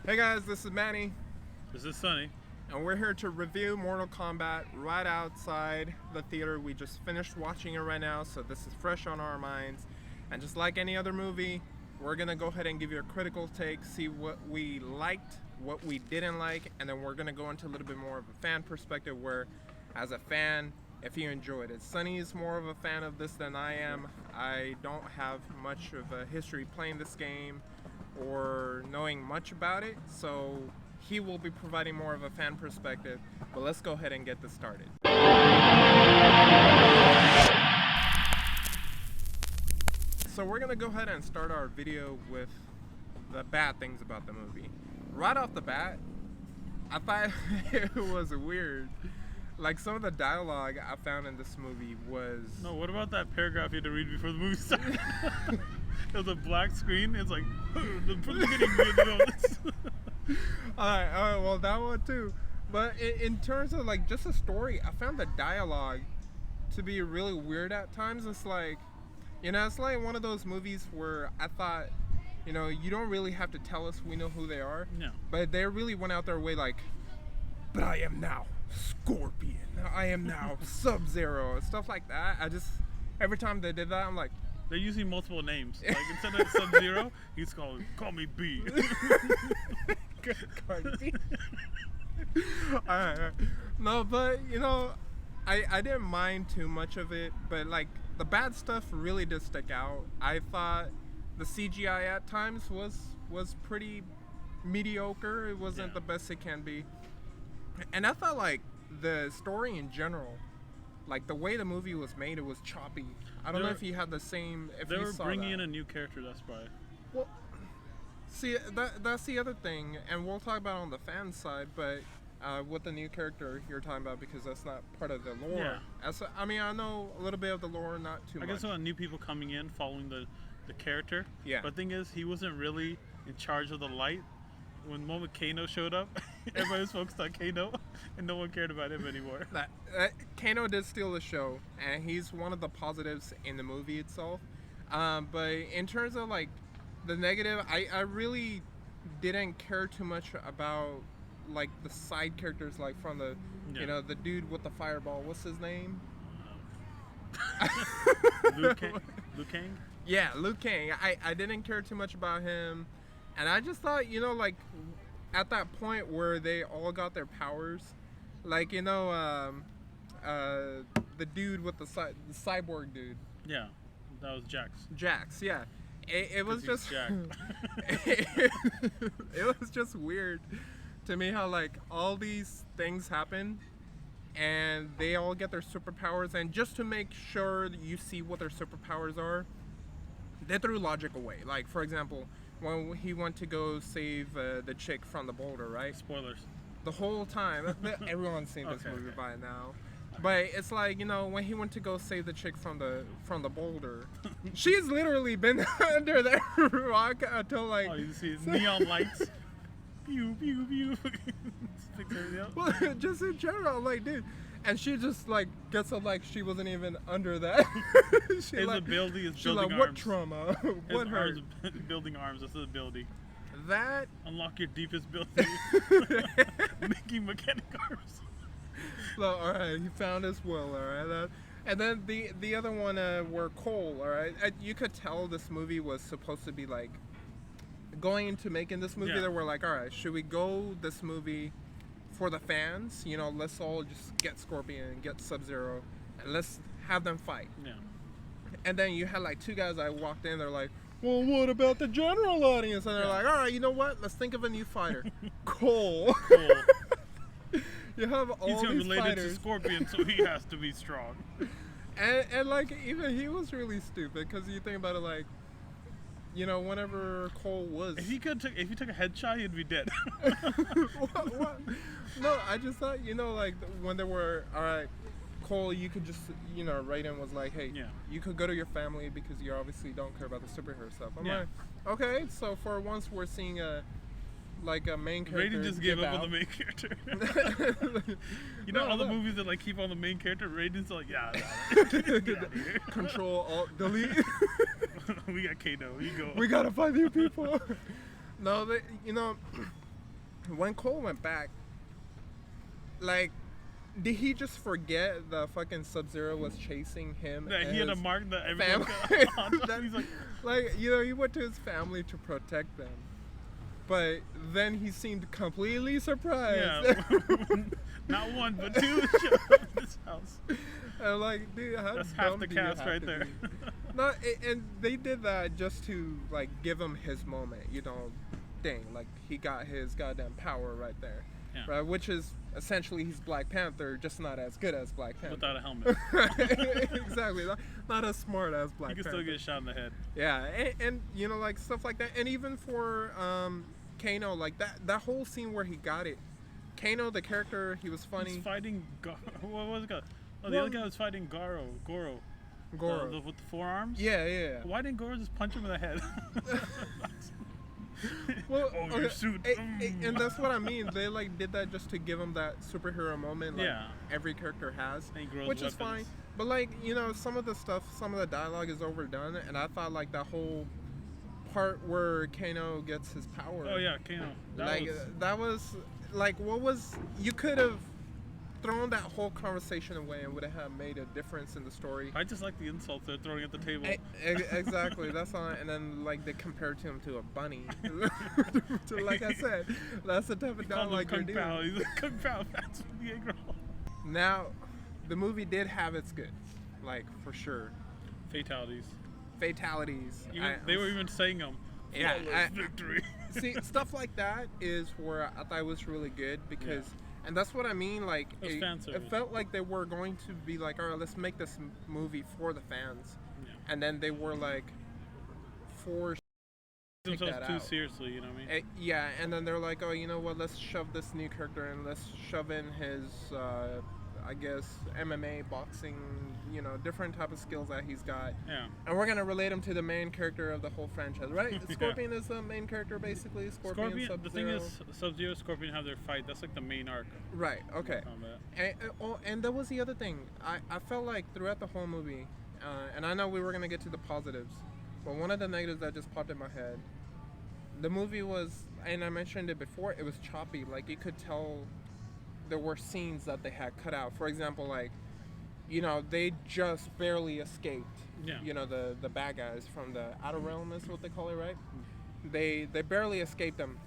Hey guys, this is Manny, This is Sunny. and we're here to review Mortal Kombat right outside the theater. We just finished watching it right now, so this is fresh on our minds. And just like any other movie, we're gonna go ahead and give you a critical take, see what we liked, what we didn't like, and then we're gonna go into a little bit more of a fan perspective where, as a fan, if you enjoyed it. Sunny is more of a fan of this than I am. I don't have much of a history playing this game or knowing much about it, so he will be providing more of a fan perspective. But let's go ahead and get this started. So we're gonna go ahead and start our video with the bad things about the movie. Right off the bat, I thought it was weird. Like, some of the dialogue I found in this movie was... No, what about that paragraph you had to read before the movie started? It was a black screen. It's like, the beginning. Alright, well, that one too. But in terms of, like, just the story, I found the dialogue to be really weird at times. It's like, it's like one of those movies where I thought, you don't really have to tell us we know who they are. No. But they really went out their way, like, but I am now Scorpion. I am now Sub-Zero. Stuff like that. Every time they did that, I'm like... They're using multiple names. Like, instead of Sub-Zero, he's called, call me B. Cardi B. Alright. No, but, I didn't mind too much of it, but, like, the bad stuff really did stick out. I thought the CGI at times was pretty mediocre. It wasn't the best it can be. And I thought, like, the story in general, like, the way the movie was made, it was choppy. I don't know if you had the same... They were bringing in a new character, that's why. Well, see, that's the other thing, and we'll talk about it on the fan side, but with the new character you're talking about, because that's not part of the lore. Yeah. I know a little bit of the lore, not too much. I guess about new people coming in, following the character. Yeah. But the thing is, he wasn't really in charge of the light. When moment Kano showed up, everybody was focused on Kano, and no one cared about him anymore. Kano did steal the show, and he's one of the positives in the movie itself. But in terms of, like, the negative, I really didn't care too much about, like, the side characters, like, from the, the dude with the fireball. What's his name? Liu Kang? Yeah, Liu Kang. I didn't care too much about him. And I just thought, like, at that point where they all got their powers, like, the dude with the cyborg dude. Yeah, that was Jax. Jax, yeah. It was just... it was just weird to me how, like, all these things happen, and they all get their superpowers, and just to make sure that you see what their superpowers are, they threw logic away. Like, for example... when he went to go save the chick from the boulder, right? Spoilers. The whole time. Everyone's seen this movie by now. But it's like, when he went to go save the chick from the boulder, she's literally been under that rock until, like... Oh, you see neon lights. Pew, pew, pew. Well, just in general, like, dude. And she just, like, gets up like she wasn't even under that. His ability is building arms. What trauma? What hurt? Building arms, that's his ability. That... Unlock your deepest ability. Making mechanic arms. Well, alright, he found his will, alright? And then the other one were Cole, alright? You could tell this movie was supposed to be, like... Going into making this movie, they were like, alright, should we go this movie... for the fans, let's all just get Scorpion and get Sub-Zero and let's have them fight. Yeah. And then you had, like, two guys that walked in, they're like, well, what about the general audience? And they're like, all right, you know what? Let's think of a new fighter. Cole. You have all He's these related fighters. to Scorpion, so he has to be strong. And like, even he was really stupid, because you think about it, like, whenever Cole was... If he took a headshot, he'd be dead. what? No, I just thought, like, when they were, all right, Cole, you could just, Raiden was like, hey, you could go to your family because you obviously don't care about the superhero stuff. I'm like, okay, so for once we're seeing a main character. Raiden just gave up on the main character. All the movies that, like, keep on the main character, Raiden's like, Control, Alt, Delete. We got Kano, you go. We gotta find new people. No, when Cole went back, like, did he just forget the fucking Sub-Zero was chasing him? That and he had a his mark that everyone family? got on. He's like, he went to his family to protect them. But then he seemed completely surprised. yeah, not one but two showed up at this house. And like, dude, how That's half dumb the do you cast have right to there. be? No, and they did that just to like give him his moment. You know, dang, like he got his goddamn power right there, Yeah. right? Which is essentially he's Black Panther, just not as good as Black Panther. Without a helmet. Exactly, not as smart as Black You can Panther. still get shot in the head. Yeah, and you know, like stuff like that, and even for Kano, like that whole scene where he got it. Kano, the character, he was funny. He's fighting. What was it called? Oh, the Well, other guy was fighting Goro. Goro. With the forearms. Yeah. Why didn't Goro just punch him in the head? Well, oh, your suit. And that's what I mean. They like did that just to give him that superhero moment, like Yeah. every character has, And he grows which is fine. weapons. But like some of the stuff, some of the dialogue is overdone, and I thought like that whole part where Kano gets his power. Oh yeah, Kano. That was like what was you could have thrown that whole conversation away and would have made a difference in the story. I just like the insults they're throwing at the table. Exactly, that's all. And then like they compared him to a bunny. So, like I said, that's the type of dialogue you're Kung Pao. doing. He's like Kung Pao. That's the egg roll. Now, the movie did have its goods, like for sure. Fatalities. Fatalities. They were even saying them. Yeah, Flawless victory. See, stuff like that is where I thought it was really good because, and that's what I mean. Like, It was fan service. it felt like they were going to be like, all right, let's make this movie for the fans, and then they were like, forced to take Themselves that too out. seriously, you know what I mean? Yeah, and then they're like, oh, you know what? Let's shove this new character in. Let's shove in his, I guess, MMA, boxing, different type of skills that he's got. Yeah. And we're gonna relate him to the main character of the whole franchise, right? Scorpion is the main character, basically. Scorpion, Sub-Zero. The thing is, Sub-Zero, Scorpion have their fight. That's like the main arc. Right. Okay. Combat. And that was the other thing. I felt like throughout the whole movie, and I know we were gonna get to the positives, but one of the negatives that just popped in my head, the movie was, and I mentioned it before, it was choppy. Like you could tell there were scenes that they had cut out. For example, like, they just barely escaped. Yeah. The bad guys from the outer realm is what they call it, right? They barely escaped them,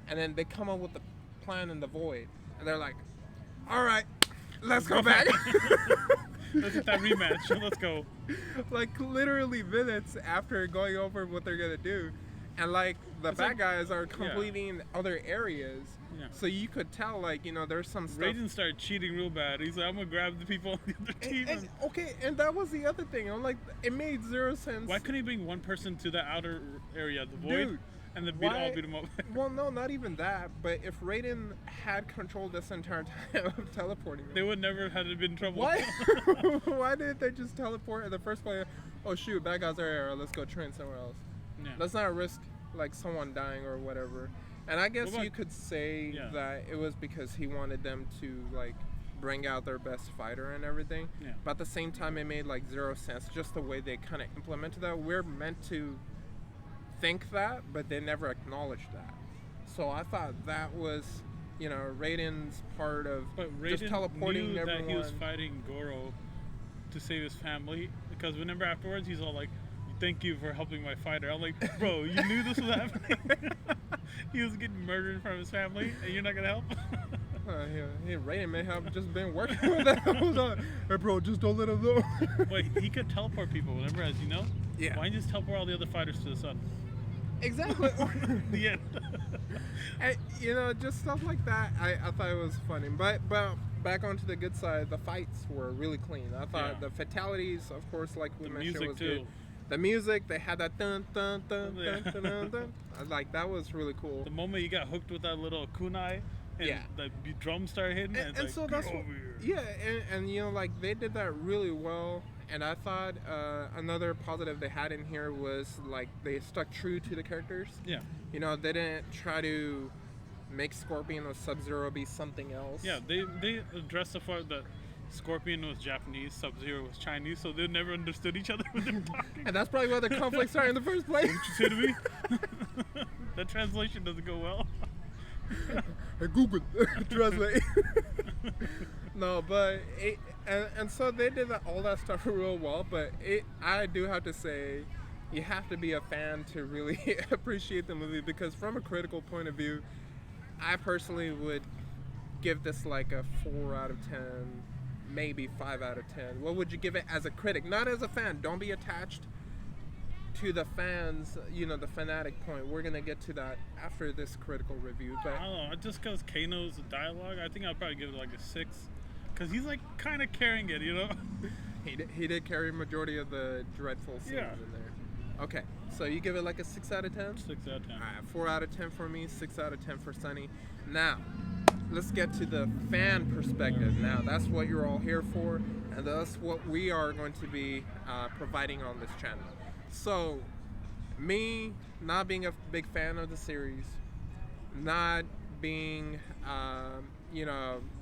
and then they come up with the plan in the void, and they're like, "All right, let's go back." Let's get that rematch. Let's go. Like literally minutes after going over what they're gonna do, and like the bad guys are completing other areas. Yeah. So you could tell, like, there's some stuff. Raiden started cheating real bad. He's like, I'm gonna grab the people on the other team. And that was the other thing. I'm like, it made zero sense. Why couldn't he bring one person to the outer area, the void, Dude, and then beat him up? Well, no, not even that. But if Raiden had controlled this entire time of teleporting, they would never have been in trouble. Why? Why didn't they just teleport in the first place? Oh shoot, bad guys are here. Let's go train somewhere else. Yeah. Let's not risk like someone dying or whatever. And I guess you could say that it was because he wanted them to like bring out their best fighter and everything. Yeah. But at the same time, it made like zero sense. Just the way they kind of implemented that. We're meant to think that, but they never acknowledged that. So I thought that was, Raiden's part of just teleporting knew everyone. that he was fighting Goro to save his family, because remember afterwards he's all like, "Thank you for helping my fighter." I'm like, bro, you knew this was happening. He was getting murdered in front of his family, and you're not gonna help? Raiden may have just been working with that. Hold on, hey bro, just don't let him know. But he could teleport people. Remember, as you know. Yeah. Why don't you just teleport all the other fighters to the sun? Exactly. The end. And, just stuff like that. I thought it was funny. But back onto the good side, the fights were really clean. I thought the fatalities, of course, like we mentioned, was good. The music, they had that dun dun dun dun dun dun dun. Like that was really cool. The moment you got hooked with that little kunai, and the drums started hitting, and it's so like, that's "Get what, over here." and like they did that really well. And I thought another positive they had in here was like they stuck true to the characters. Yeah. They didn't try to make Scorpion or Sub-Zero be something else. Yeah, they addressed the fact that Scorpion was Japanese, Sub-Zero was Chinese, so they never understood each other when they were talking. And that's probably why the conflict started in the first place. What you say to me? That translation doesn't go well. Hey, Google, translate. No, but and so they did all that stuff real well. But I do have to say, you have to be a fan to really appreciate the movie, because from a critical point of view, I personally would give this like a 4 out of 10, maybe 5 out of 10. What would you give it as a critic, not as a fan? Don't be attached to the fans, the fanatic point. We're gonna get to that after this critical review. But I don't know. Just because Kano's dialogue, I think I'll probably give it like a 6. Because he's like kind of carrying it, he did carry a majority of the dreadful scenes in there. Okay, so you give it like a 6 out of 10? 6 out of 10. All right, 4 out of 10 for me, 6 out of 10 for Sunny. Now, let's get to the fan perspective. Now, that's what you're all here for, and that's what we are going to be providing on this channel. So, me not being a big fan of the series, not being,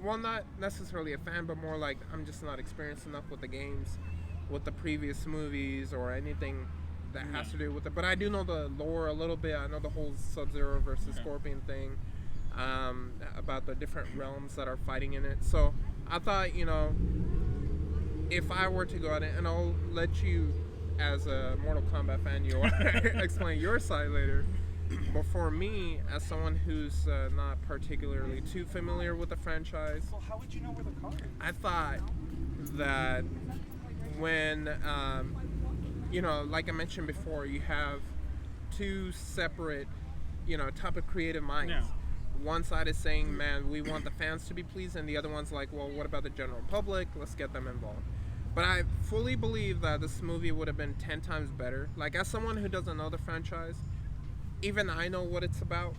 well, not necessarily a fan, but more like I'm just not experienced enough with the games, with the previous movies, or anything that has to do with it. But I do know the lore a little bit. I know the whole Sub-Zero versus Scorpion thing, about the different realms that are fighting in it. So I thought, if I were to go at it, and I'll let you, as a Mortal Kombat fan, you explain your side later. But for me, as someone who's not particularly too familiar with the franchise, Well, how would you know where the car is? I thought that when, like I mentioned before, you have two separate, type of creative minds. Yeah. One side is saying, man, we want the fans to be pleased, and the other one's like, well, what about the general public? Let's get them involved. But I fully believe that this movie would have been 10 times better. Like, as someone who doesn't know the franchise, even I know what it's about.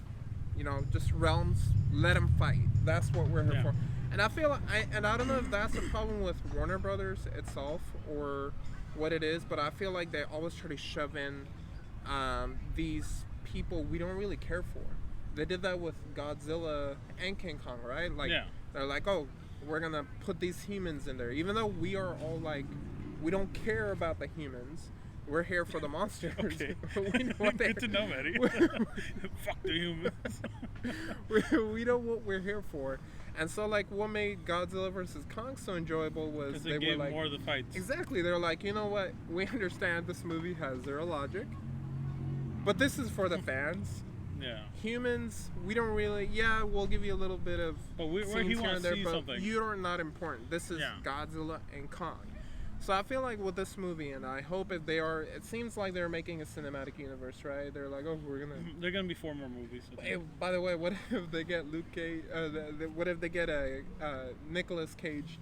Just realms, let them fight. That's what we're here for. And I feel, I don't know if that's a problem with Warner Brothers itself or what it is, but I feel like they always try to shove in these people we don't really care for. They did that with Godzilla and King Kong, right? Like, they're like, oh, we're gonna put these humans in there, even though we are all like, we don't care about the humans. We're here for the monsters. Okay. We know what Good to know, Eddie. Fuck the humans. we know what we're here for. And so, like, what made Godzilla vs. Kong so enjoyable was Because they they gave were like, more of the fights. exactly, they're like, you know what, we understand this movie has zero logic, but this is for the fans. Yeah. Humans, we don't really, we'll give you a little bit of But where he scenes here wants and there, to see but something. you are not important. This is Godzilla and Kong. So I feel like with this movie, and I hope if they are, it seems like they're making a cinematic universe, right? They're like, oh, we're gonna. They're gonna be 4 more movies. Hey, by the way, what if they get Luke Cage? What if they get a Nicolas Cage?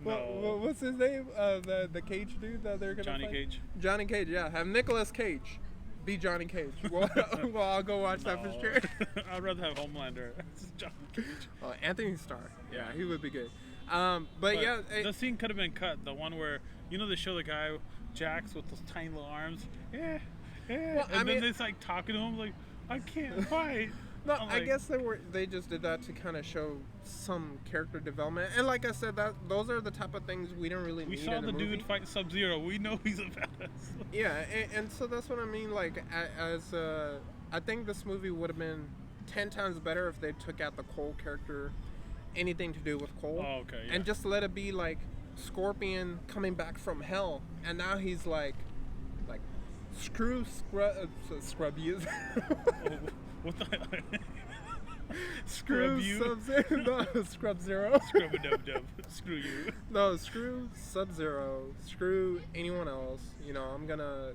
What's his name? The Cage dude that they're gonna Johnny fight? Cage. Johnny Cage, yeah. Have Nicolas Cage be Johnny Cage. Well, I'll go watch that for sure. I'd rather have Homelander. It's Johnny Cage. Anthony Starr. Yeah, he would be good. But yeah, the scene could have been cut. The one where they show the guy Jax with those tiny little arms. Yeah. Well, and then it's like talking to him like, I can't fight. No, I'm I like, guess they just did that to kind of show some character development. And like I said, those are the type of things we don't really we need saw in a the movie. dude fight Sub-Zero. We know he's a badass. Yeah, and so that's what I mean. Like, I think this movie would have been 10 times better if they took out the Cole character, anything to do with Cole. Oh, okay. Yeah. And just let it be like Scorpion coming back from hell, and now he's like screw scrub you. What the? Screw you? Sub-Zero. No, Scrub Zero. Scrub a dub dub. Screw you. No, screw Sub-Zero. Screw anyone else. I'm gonna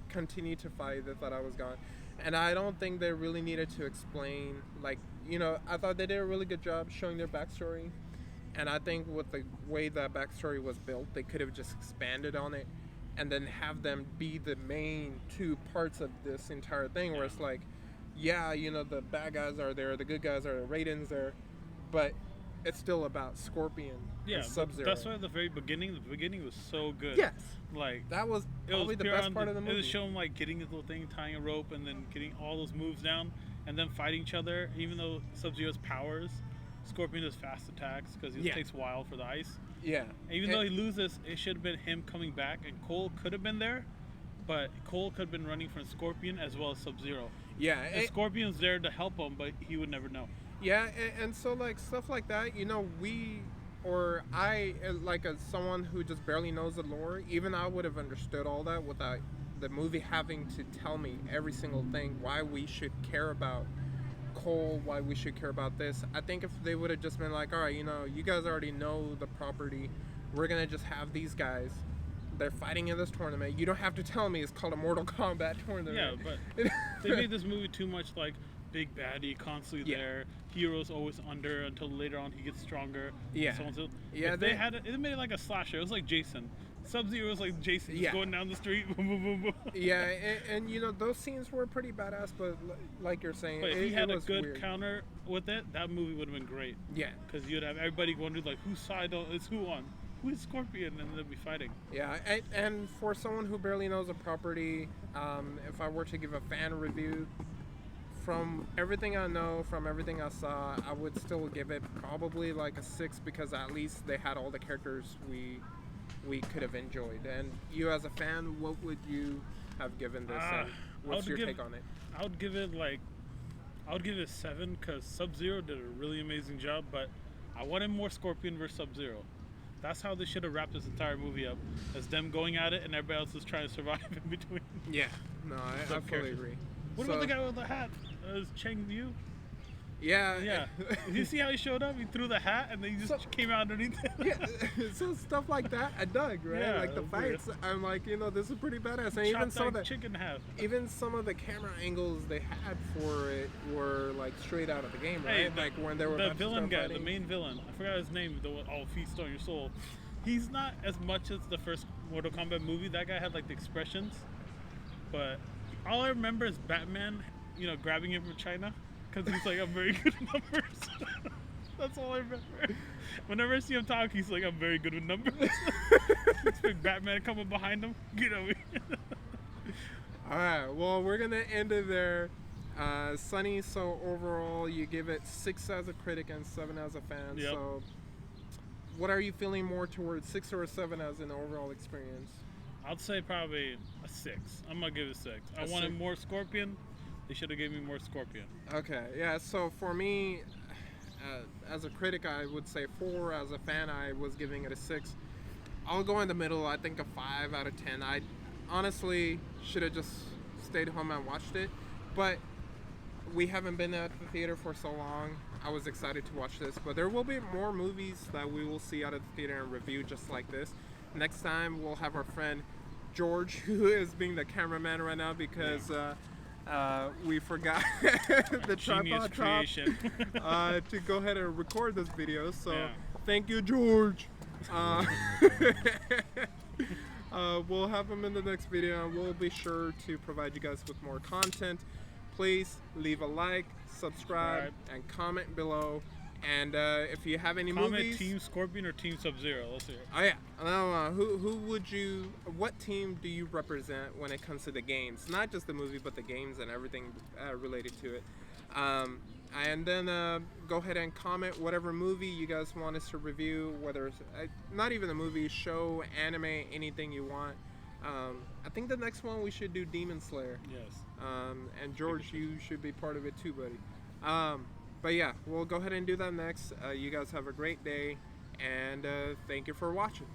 continue to fight. They thought I was gone. And I don't think they really needed to explain, I thought they did a really good job showing their backstory. And I think with the way that backstory was built, they could have just expanded on it and then have them be the main two parts of this entire thing, where it's like, the bad guys are there, the good guys are there, Raiden's there, but it's still about Scorpion and Sub-Zero. That's why the beginning was so good. Yes. Like, that was probably the best part of the movie. It was showing like getting his little thing, tying a rope, and then getting all those moves down, and then fighting each other. Even though Sub-Zero's powers, Scorpion does fast attacks because it takes a while for the ice. Yeah. Even though he loses, it should have been him coming back, and Cole could have been there, but Cole could have been running from Scorpion as well as Sub-Zero. Yeah, And Scorpion's there to help him, but he would never know. yeah, and so like stuff like that, you know, we or I like as someone who just barely knows the lore, even I would have understood all that without the movie having to tell me every single thing why we should care about Cole, why we should care about this. I think if they would have just been like, all right, you know, you guys already know the property, we're gonna just have these guys. They're fighting in this tournament. You don't have to tell me it's called a Mortal Kombat tournament. Yeah, but they made this movie too much like big baddie constantly there. Heroes always under until later on he gets stronger. Yeah. So on, so Yeah, if they had it made it like a slasher. It was like Jason. Sub-Zero was like Jason just Yeah. going down the street. Boom, boom, boom, boom. Yeah, and you know those scenes were pretty badass, but like you're saying, But if he had a was good weird. counter with it, that movie would have been great. Yeah, Because you'd have everybody wondering like whose side is who on. Who is Scorpion? And they'd be fighting. yeah, and for someone who barely knows a property, if I were to give a fan review, from everything I know, from everything I saw, I would still give it probably like a 6 because at least they had all the characters we could have enjoyed. And you as a fan, what would you have given this? And what's your take on it? I would give it a 7 because Sub-Zero did a really amazing job, but I wanted more Scorpion versus Sub-Zero. That's how they should have wrapped this entire movie up, as them going at it and everybody else is trying to survive in between. Yeah, no, I fully characters. agree. What about the guy with the hat? Is Cheng Yu? Yeah, Yeah. Did you see how he showed up? He threw the hat and then he just came out underneath it. Yeah, so stuff like that I dug, right? Yeah, like the that's weird. fights, I'm like, you know, this is pretty badass. And even Chopped some of that the chicken half. even some of the camera angles they had for it were like straight out of the game, right? Hey, like when they were the about to villain start guy, fighting. the main villain. I forgot his name. The one, oh, feast on your soul. He's not as much as the first Mortal Kombat movie. That guy had like the expressions, but all I remember is Batman, you know, grabbing him from China because he's like, I'm very good with numbers. That's all I remember. Whenever I see him talk, he's like, I'm very good with numbers. Expect Batman coming behind him. Get over here. All right, well, we're gonna end it there. Sunny, so overall you give it 6 as a critic and 7 as a fan. Yep. So what are you feeling more towards, 6 or a 7 as an overall experience? I'd say probably a 6. I'm gonna give it a 6. I A wanted 6. more Scorpion. They should have gave me more Scorpion. Okay, yeah, so for me, as a critic, I would say 4. As a fan, I was giving it a 6. I'll go in the middle, I think a 5 out of 10. I honestly should have just stayed home and watched it, but we haven't been at the theater for so long. I was excited to watch this, but there will be more movies that we will see out of the theater and review just like this. Next time, we'll have our friend George, who is being the cameraman right now because we forgot the Genius tripod top creation. to go ahead and record this video. So Yeah. thank you, George. We'll have him in the next video, and we'll be sure to provide you guys with more content. Please leave a like, subscribe, and comment below. And if you have any Comment movies, Team Scorpion or Team Sub-Zero. Let's hear it. oh yeah, who would you? What team do you represent when it comes to the games? Not just the movie, but the games and everything related to it. And then go ahead and comment whatever movie you guys want us to review, whether it's not even a movie, show, anime, anything you want. I think the next one we should do Demon Slayer. Yes. And George, you should be part of it too, buddy. But yeah, we'll go ahead and do that next. You guys have a great day, and thank you for watching.